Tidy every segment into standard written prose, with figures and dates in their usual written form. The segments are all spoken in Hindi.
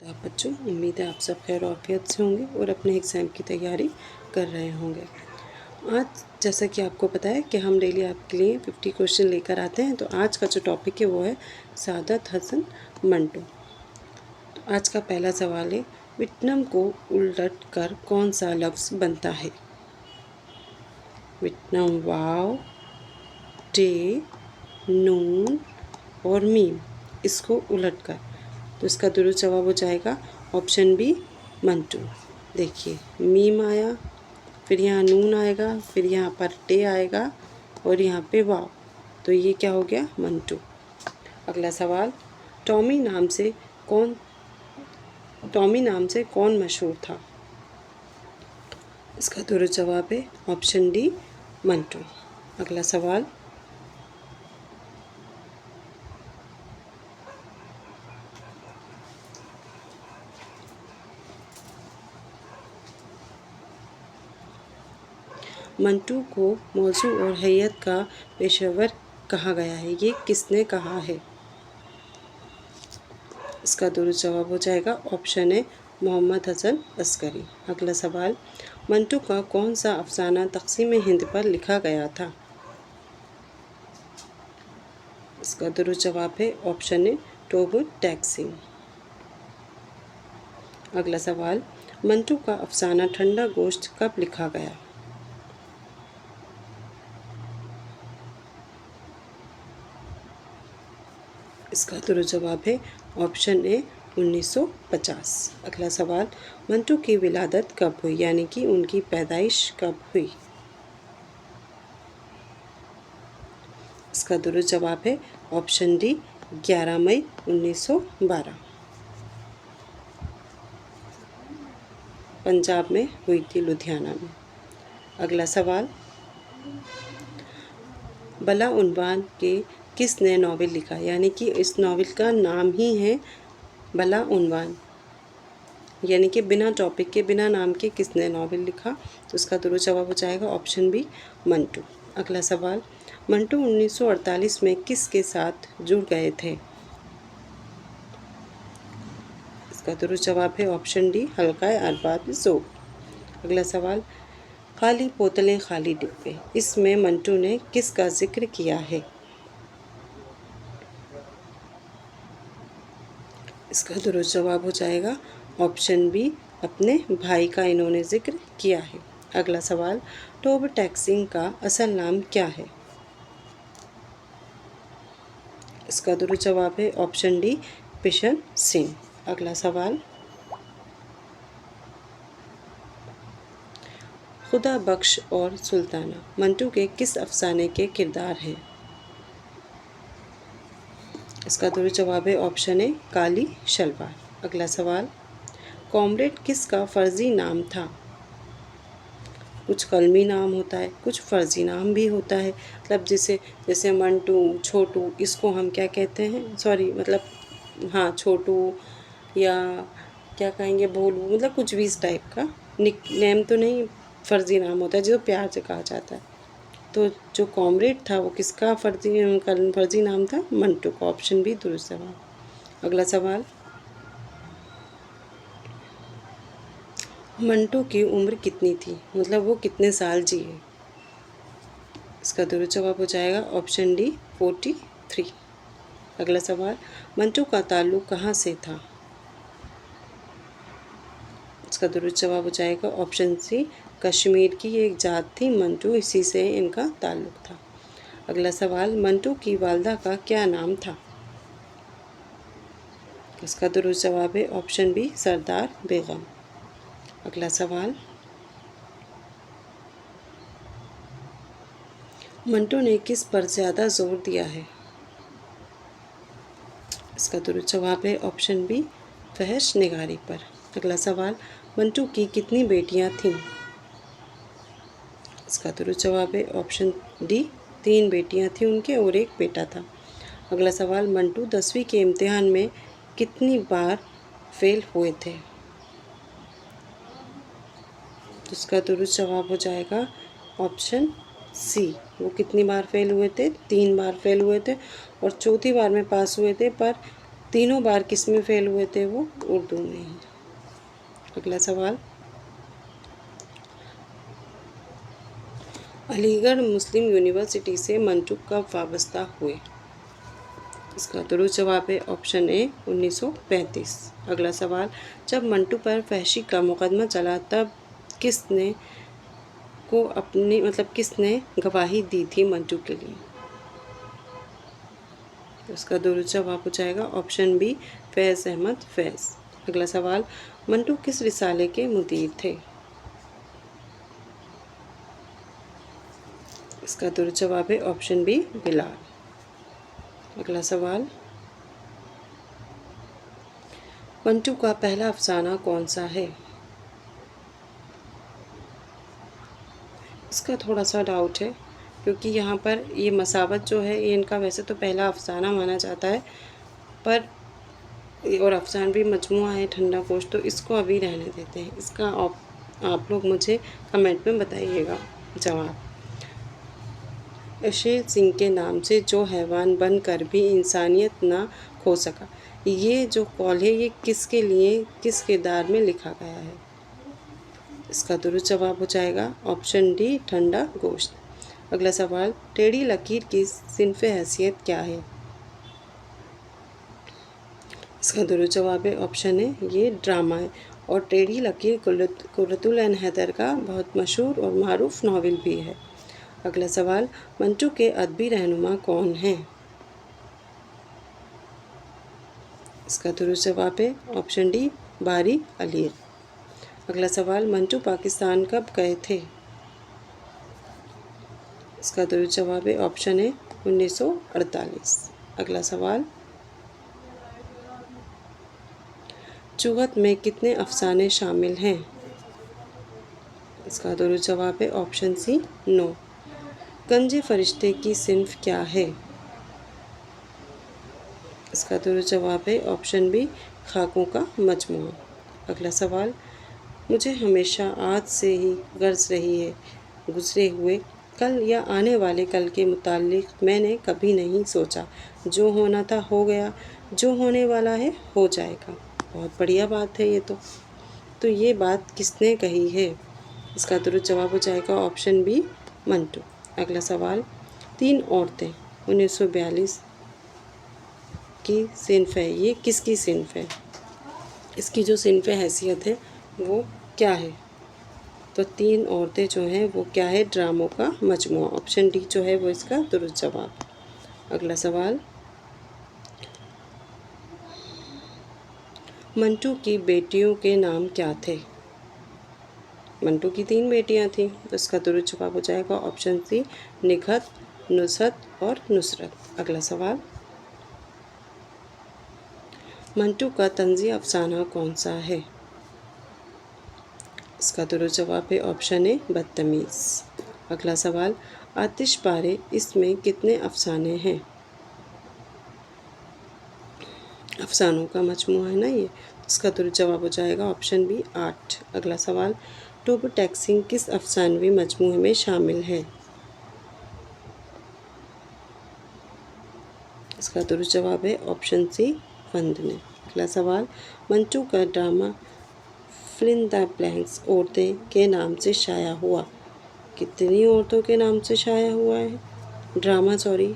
आप बच्चों, उम्मीद है आप सब खैर आफियत से होंगे और अपने एग्ज़ाम की तैयारी कर रहे होंगे। आज जैसा कि आपको पता है कि हम डेली आपके लिए 50 क्वेश्चन लेकर आते हैं। तो आज का जो टॉपिक है वो है सादत हसन मंटो। तो आज का पहला सवाल है, वियतनाम को उलट कर कौन सा लफ्ज़ बनता है? वियतनाम वाव, टे, नून और मीम, इसको उलट कर। तो इसका दुरुस्त जवाब हो जाएगा ऑप्शन बी मंटू। देखिए, मीम आया, फिर यहाँ नून आएगा, फिर यहाँ पर टे आएगा और यहाँ पे वाव। तो ये क्या हो गया? मंटू। अगला सवाल, टॉमी नाम से कौन मशहूर था? इसका दुरुस्त जवाब है ऑप्शन डी मंटू। अगला सवाल, मंटू को मौजू और हैयत का पेशेवर कहा गया है, ये किसने कहा है? इसका दुरुस्त जवाब हो जाएगा ऑप्शन ए मोहम्मद हसन अस्करी। अगला सवाल, मंटू का कौन सा अफसाना तक़सीम हिंद पर लिखा गया था? इसका दुरुस्त जवाब है ऑप्शन ए टोबू टैक्सिंग। अगला सवाल, मंटू का अफसाना ठंडा गोश्त कब लिखा गया? इसका दुरुस्त जवाब है ऑप्शन ए 1950। अगला सवाल, मंटू की विलादत कब हुई, यानी कि उनकी पैदाइश कब हुई? इसका दुरुस्त जवाब है ऑप्शन डी 11 मई 1912। पंजाब में हुई थी, लुधियाना में। अगला सवाल, बला उन्वान के किसने नावल लिखा, यानी कि इस नावल का नाम ही है बला उन्वान, यानी कि बिना टॉपिक के, बिना नाम के किसने नावल लिखा? तो इसका दुरुस्त जवाब हो जाएगा ऑप्शन बी मंटू। अगला सवाल, मंटू 1948 में किसके साथ जुड़ गए थे? इसका दुरुस्त जवाब है ऑप्शन डी हल्का अरबाब ज़ोक। अगला सवाल, खाली बोतलें खाली डिब्बे, इसमें मंटू ने किसका जिक्र किया है? इसका दुरुस्त जवाब हो जाएगा ऑप्शन बी अपने भाई का इन्होंने जिक्र किया है। अगला सवाल, टोब टैक्सिंग का असल नाम क्या है? इसका दुरुस्त जवाब है ऑप्शन डी बिशन सिंह। अगला सवाल, खुदा बख्श और सुल्ताना मंटू के किस अफसाने के किरदार हैं? इसका दुरुस्त जवाब है ऑप्शन ए काली शलवार। अगला सवाल, कॉमरेड किसका फ़र्ज़ी नाम था? कुछ कलमी नाम होता है, कुछ फ़र्ज़ी नाम भी होता है। मतलब जैसे मंटू, छोटू, इसको हम क्या कहते हैं? सॉरी, मतलब हाँ, छोटू या क्या कहेंगे, भोलू, मतलब कुछ भी इस टाइप का निक नेम तो नहीं, फ़र्ज़ी नाम होता है जो प्यार से कहा जाता है। तो जो कॉमरेड था वो किसका फ़र्ज़ी नाम था? मंटू का। ऑप्शन बी दुरुस्त जवाब। अगला सवाल, मंटू की उम्र कितनी थी, मतलब वो कितने साल जिए? इसका दुरुस्त जवाब हो जाएगा ऑप्शन डी 43। अगला सवाल, मंटू का ताल्लुक़ कहाँ से था? इसका दुरुस्त जवाब हो जाएगा ऑप्शन सी कश्मीर की एक जात थी मंटू, इसी से इनका ताल्लुक़ था। अगला सवाल, मंटू की वालदा का क्या नाम था? इसका दुरुस्त जवाब है ऑप्शन बी सरदार बेगम। अगला सवाल, मंटू ने किस पर ज़्यादा जोर दिया है? इसका दुरुस्त जवाब है ऑप्शन बी फहश निगारी पर। अगला सवाल, मंटू की कितनी बेटियां थीं? इसका दुरुस्त जवाब है ऑप्शन डी 3 बेटियां थीं उनके और एक बेटा था। अगला सवाल, मंटू 10वीं के इम्तिहान में कितनी बार फेल हुए थे? तो इसका दुरुस्त जवाब हो जाएगा ऑप्शन सी, वो कितनी बार फेल हुए थे? 3 बार फेल हुए थे और चौथी बार में पास हुए थे, पर तीनों बार किस में फेल हुए थे वो? उर्दू में ही। अगला सवाल, अलीगढ़ मुस्लिम यूनिवर्सिटी से मंटू कब वाबस्ता हुए? इसका दुरुस्त जवाब है ऑप्शन ए 1935। अगला सवाल, जब मंटू पर फहशी का मुकदमा चला तब किसने किसने गवाही दी थी मंटू के लिए? इसका दुरुस्त जवाब हो जाएगा ऑप्शन बी फैज़ अहमद फैज़। अगला सवाल, मंटू किस रिसाले के मुदीर थे? इसका दुरुस्त जवाब है ऑप्शन बी बिलाल। अगला सवाल, मंटू का पहला अफसाना कौन सा है? इसका थोड़ा सा डाउट है क्योंकि यहाँ पर ये मसावत जो है ये इनका वैसे तो पहला अफसाना माना जाता है, पर और अफसान भी मजमुआ है ठंडा गोश्त, तो इसको अभी रहने देते हैं। इसका आप लोग मुझे कमेंट में बताइएगा जवाब। शेर सिंह के नाम से जो हैवान बनकर भी इंसानियत ना खो सका, ये जो कौल है ये किसके लिए किस किरदार में लिखा गया है? इसका दुरुस्त जवाब हो जाएगा ऑप्शन डी ठंडा गोश्त। अगला सवाल, टेढ़ी लकीर की सिनफ हैसियत क्या है? इसका दुरुस्त जवाब है ऑप्शन है ये ड्रामा है, और टेढ़ी लकीर कुर्रतुल ऐन हैदर का बहुत मशहूर और मारूफ नावल भी है। अगला सवाल, मंटू के अदबी रहनुमा कौन हैं? इसका दुरुस्त जवाब है ऑप्शन डी बारी अलीर। अगला सवाल, मंटू पाकिस्तान कब गए थे? इसका दुरुस्त जवाब है ऑप्शन है 1948। अगला सवाल, चूहत में कितने अफसाने शामिल हैं? इसका दुरुस्त जवाब है ऑप्शन सी 9। कंजे फरिश्ते की सिन्फ क्या है? इसका दुरुस्त जवाब है ऑप्शन बी खाकों का मजमूआ। अगला सवाल, मुझे हमेशा आज से ही गर्ज रही है, गुजरे हुए कल या आने वाले कल के मुताल्लिक मैंने कभी नहीं सोचा, जो होना था हो गया, जो होने वाला है हो जाएगा। बहुत बढ़िया बात है ये तो ये बात किसने कही है? इसका दुरुस्त जवाब हो जाएगा ऑप्शन बी मंटू। अगला सवाल, तीन औरतें 1942 की सिन्फ है, ये किसकी सिन्फ है? इसकी जो सिन्फ हैसियत है वो क्या है? तो तीन औरतें जो हैं वो क्या है? ड्रामों का मजमुआ। ऑप्शन डी जो है वो इसका दुरुस्त जवाब। अगला सवाल, मंटू की बेटियों के नाम क्या थे? मंटू की तीन बेटियां थीं, तो इसका दुरुस्त जवाब हो जाएगा ऑप्शन सी निखत, नुसरत और नुसरत। अगला सवाल, मंटू का तंज़ी अफसाना कौन सा है? इसका दुरुस्त जवाब है ऑप्शन ए बदतमीज़। अगला सवाल, आतिशबारे इसमें कितने अफसाने हैं? अफसानों का मजमूआ है ना ये, इसका दुरुस्त जवाब हो जाएगा ऑप्शन बी 8। अगला सवाल, टूब टैक्सिंग किस अफसानवी मजमूए में शामिल है? इसका दुरुस्त जवाब है ऑप्शन सी फंदने। अगला सवाल, मंटू का drama fill in the blanks औरतें के नाम से शाया हुआ, कितनी औरतों के नाम से शाया हुआ है ड्रामा? 4,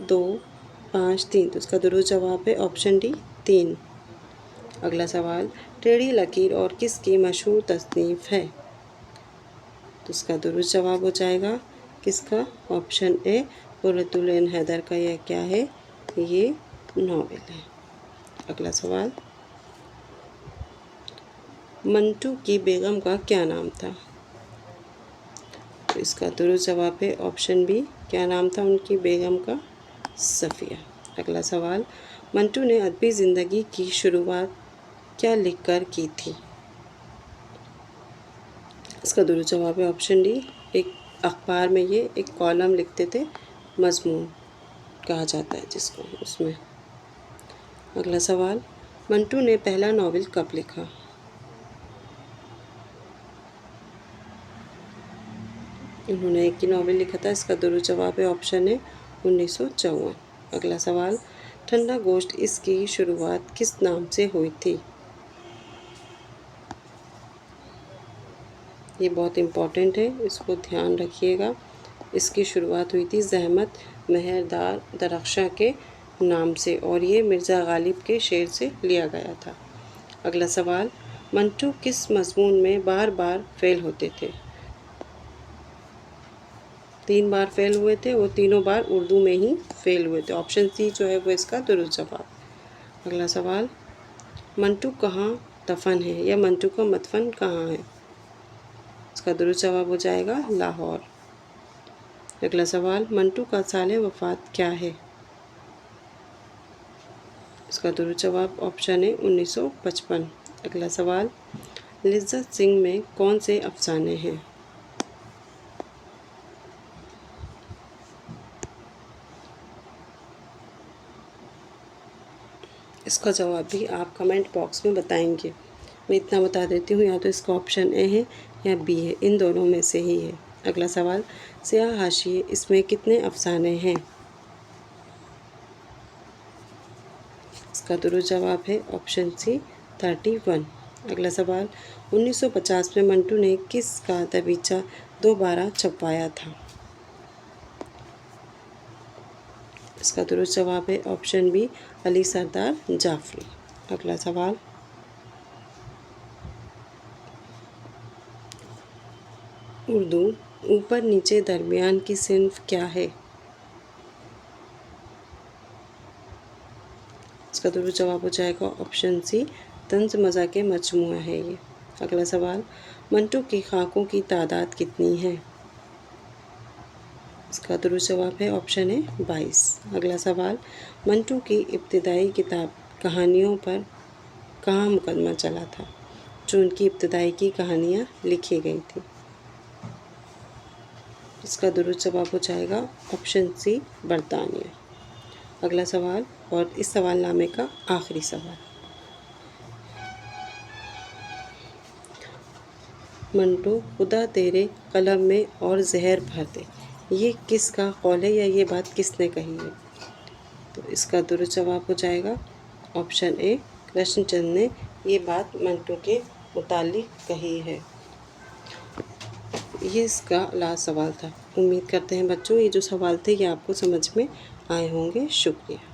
2, 5, 3। तो इसका दुरुस्त जवाब है ऑप्शन डी 3। अगला सवाल, टेढ़ी लकीर और किसकी मशहूर तसनीफ़ है? तो इसका दुरुस्त जवाब हो जाएगा किसका? ऑप्शन ए कुर्रतुल ऐन हैदर का। यह क्या है? ये नावल है। अगला सवाल, मंटू की बेगम का क्या नाम था? तो इसका दुरुस्त जवाब है ऑप्शन बी, क्या नाम था उनकी बेगम का? सफ़िया। अगला सवाल, मंटू ने अदबी ज़िंदगी की शुरुआत क्या लिखकर की थी? इसका दुरुस्त जवाब है ऑप्शन डी, एक अखबार में ये एक कॉलम लिखते थे, मजमून कहा जाता है जिसको, उसमें। अगला सवाल, मंटू ने पहला नावल कब लिखा? उन्होंने एक ही नावल लिखा था। इसका दुरुस्त जवाब है ऑप्शन है 1954। अगला सवाल, ठंडा गोश्त इसकी शुरुआत किस नाम से हुई थी? ये बहुत इम्पोर्टेंट है, इसको ध्यान रखिएगा। इसकी शुरुआत हुई थी ज़हमत मेहरदार दरख्शां के नाम से और ये मिर्ज़ा गालिब के शेर से लिया गया था। अगला सवाल, मंटू किस मज़मून में बार बार फेल होते थे? 3 बार फेल हुए थे, वो तीनों बार उर्दू में ही फेल हुए थे। ऑप्शन सी जो है वो इसका दुरुस्त जवाब। अगला सवाल, मंटू कहाँ दफन है या मंटू का मदफन कहाँ है? इसका दुरुस्त जवाब हो जाएगा लाहौर। अगला सवाल, मंटू का साल वफ़ात क्या है? इसका दुरुस्त जवाब ऑप्शन है 1955। अगला सवाल, लिज्जत सिंह में कौन से अफसाने हैं? इसका जवाब भी आप कमेंट बॉक्स में बताएंगे। मैं इतना बता देती हूँ, या तो इसका ऑप्शन ए है या बी है, इन दोनों में से ही है। अगला सवाल, स्याह हाशिए इसमें कितने अफसाने हैं? इसका दुरुस्त जवाब है ऑप्शन सी 31। अगला सवाल, 1950 में मंटू ने किस का दबीचा दोबारा छपवाया था? इसका दुरुस्त जवाब है ऑप्शन बी अली सरदार जाफरी। अगला सवाल, उर्दू ऊपर नीचे दरमियान की सिन्फ क्या है? इसका दुरुस्त जवाब हो जाएगा ऑप्शन सी तंज मज़ा के मजमुआ है ये। अगला सवाल, मंटू की खाकों की तादाद कितनी है? इसका दुरुस्त जवाब है ऑप्शन ए 22। अगला सवाल, मंटू की इब्तिदाई किताब कहानियों पर कहाँ मुकदमा चला था? जो उनकी इब्तिदाई की कहानियाँ लिखी गई थी। इसका दुरुस्त जवाब हो जाएगा ऑप्शन सी बरतानिया। अगला सवाल और इस सवालनामे का आखिरी सवाल, मंटू खुदा तेरे कलम में और जहर भर दे, ये किसका कौल है या ये बात किसने कही है? तो इसका दुरुस्त जवाब हो जाएगा ऑप्शन ए कृष्णचंद ने ये बात मंटू के मुतालिक कही है। ये इसका लास्ट सवाल था। उम्मीद करते हैं बच्चों ये जो सवाल थे ये आपको समझ में आए होंगे। शुक्रिया।